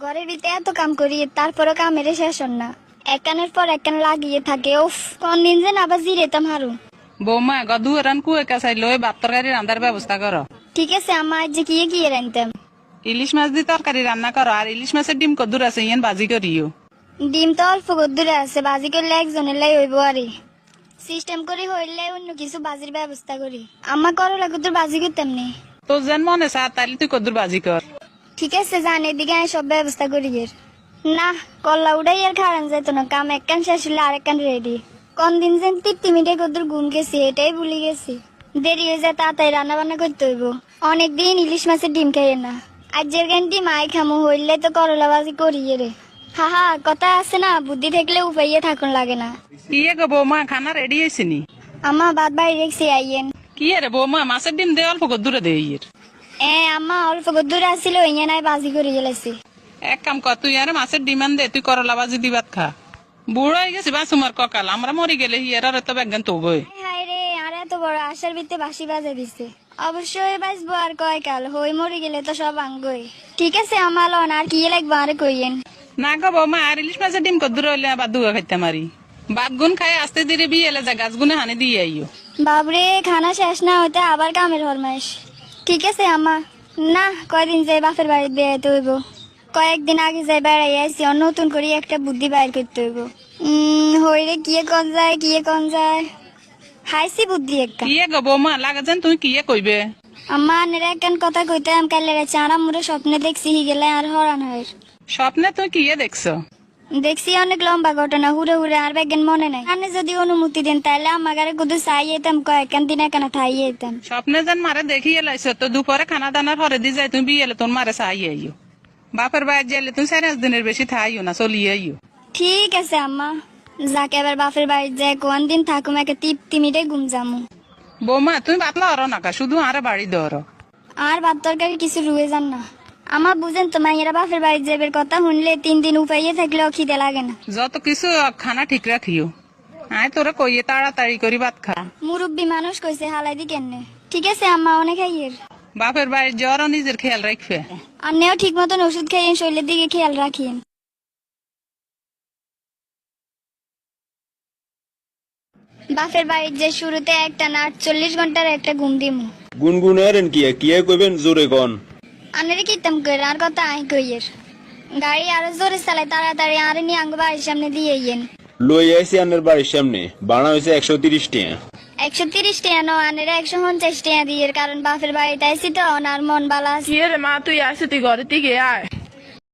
ঘরের ভিতরে এত কাম করি তারপরে কামের শেষ হন না, এক কানের পর এক কান লাগিয়ে থাকে। উফ, কোন দিন যেন আবার জিরেতাম হারুন। বৌমা গদু এরান কুয়ে কাছাই লই ভাত তরকারি রান্নার ব্যবস্থা করো। ঠিক আছে আম্মা, আজ যে কি রানতাম। ইলিশ মাছ দিয়ে তরকারি রান্না করো, আর ইলিশ মাছের ডিম কদ্দুর আছে ইয়ান বাজি করিও। ডিম তো অল্প দূরে আছে, বাজি করলে একজনের লাই হইব। আরে সিস্টেম করে হইলে অন্য কিছু বাজির ব্যবস্থা করি। আম্মা করলা কদ্দুর বাজি করতাম নি। তোর যেন মনে চা তাইলে তুই কদ্দুর বাজি কর। ঠিক আছে জান, এদিকে আমি সব ব্যবস্থা করি এর। না, কল্লা উড়াই আর খারান যেত না, কাম এক কান শেষ হলে আরেক কান রেডি। কোন দিন যেন 30 মিনিটে কদ্দুর ঘুম গেছি, এটাই ভুলে গেছি। দেরি হয়ে যায়, তাড়াতাড়ি রান্না বান্না করতে হইব। অনেকদিন ইলিশ মাছের ডিম খাইয়ে না, আজের গান ডিম আই খামো, হইলে তো করলা বাজি করি রে। হা কথা আছে না, বুদ্ধি থাকলে উপাইয়ে থাকুন লাগে না। কিয়ে গো বৌমা, খানা রেডি হয়েছে নি? আম্মা বাদ বাড়ি রেখছি, আইয়েন। কি রে বৌমা, মাছের ডিম দে অল্প কদ্দুরে দে ইয়ের। আম্মা অল্প দূরে আসছিল, ইয়ে নাই বাজি করে গেলেছি। এক কাম কর, তুই আরে মাছের ডিমান দে, তুই করলা বাজি দিবাত খা। বুড়ো হয়ে গেছি বা তোমার ককাল, আমরা মরি গেলে হিয়ার আর তো ব্যাজ্ঞান তো বই। হায় রে, আর এত বড় আশার ভিত্তে বাসি বাজে দিছে। অবশ্যই বাঁচবো আর কয়কাল, হই মরি গেলে তো সব আঙ্গই। ঠিক আছে আমার লন, আর কি লাগবো আরে কইয়েন। না গো বৌমা, আর ইলিশ মাছের ডিম কদ্দুরে হইলে আবার দুয়া খাইতে মারি। বাদ গুন খাই আস্তে ধীরে বিয়ে এলে যা গাছ গুনে হানি দিয়ে আইও। বাবরে, খানা শেষ না হইতে আবার কামের হরমাইশ। ঠিক আছে আম্মা। না, কয়দিন যাই বাপের বাড়িতে বেড়াইতে হইব। কয়েকদিন আগে যাই বেড়াই আইসি, নতুন করে একটা বুদ্ধি বাইর করতে হইব। হইরে কিয়ে কন যায় হাইসি বুদ্ধি একটা। কিয়ে গো বৌমা, লাগা যেন তুই কিয়ে কইবে। আম্মা আনের একখান কথা কইতাম, কালে রে চারা মুরে স্বপ্নে দেখছি হি গেলে আর হরান হয়। স্বপ্নে তুই কিয়ে দেখছো? দেখছি অনেক লম্বা ঘটনা, হুড়ে আর বেগেন মনে নাই। আনে যদি অনুমতি দেন তাহলে আমাকে কুদু চাই যেতাম, কয়েকখান দিন এখানে থাই যেতাম। স্বপ্নে যেন মারে দেখিয়ে লাইছো তো, দুপুরে খানা দানার হরে দি যাই তুমি বিয়ে এলে তোর মারে চাই আইও। বাপের বাইরে যাইলে তুই 4-5 দিনের বেশি থাইও না, চলিয়ে আইও। ঠিক আছে আম্মা, যাকে এবার বাপের বাড়ি যায় কোন দিন থাকুম, একে 30 মিনিটে ঘুম যামু। বৌমা তুমি বাতলা হরো নাকা, শুধু আরে বাড়ি ধরো। আর ভাত তরকারি কিছু রুয়ে যান না। আমার বুঝেন তো, মাইয়েরা বাপের বাড়ি যাবের কথা শুনলে 3 দিন উপাইয়ে থাকলেও খিদে লাগে না। যত কিছু খানা ঠিক রাখিও। আয় তোরা কইয়ে তাড়াতাড়ি করি ভাত খা। মুরব্বী মানুষ কইছে হালাই দি কেন। ঠিক আছে আম্মা, অনেক খাইয়ের। বাপের বাড়ির জ্বর নিজের খেয়াল রাখবে। আন্নেও ঠিক মতন ওষুধ খাইয়েন, শরীরের দিকে খেয়াল রাখিয়েন। বাপের বাড়ির যে শুরুতে একটা না 48 ঘন্টার একটা ঘুম দিমু। গুনগুনারেন কিয়া কইবেন জোরে কোন। আনেরে কিতাম কইর আর কথা আই কইয়ের। গাড়ি আরো জোরে চালাই, তাড়াতাড়ি আরে নিয়ে আঙ্গ বাড়ির সামনে দিয়ে ইয়েন। লই আইছি আনের বাড়ির সামনে, ভাড়া হয়েছে 130 টাকা। 130 টাকা নো, আনেরে 150 টাকা দিয়ে, কারণ বাপের বাড়িতে আইসি তো, ওনার মন বালা আছে। কি রে মা, তুই আসে তুই ঘরে থেকে আয়।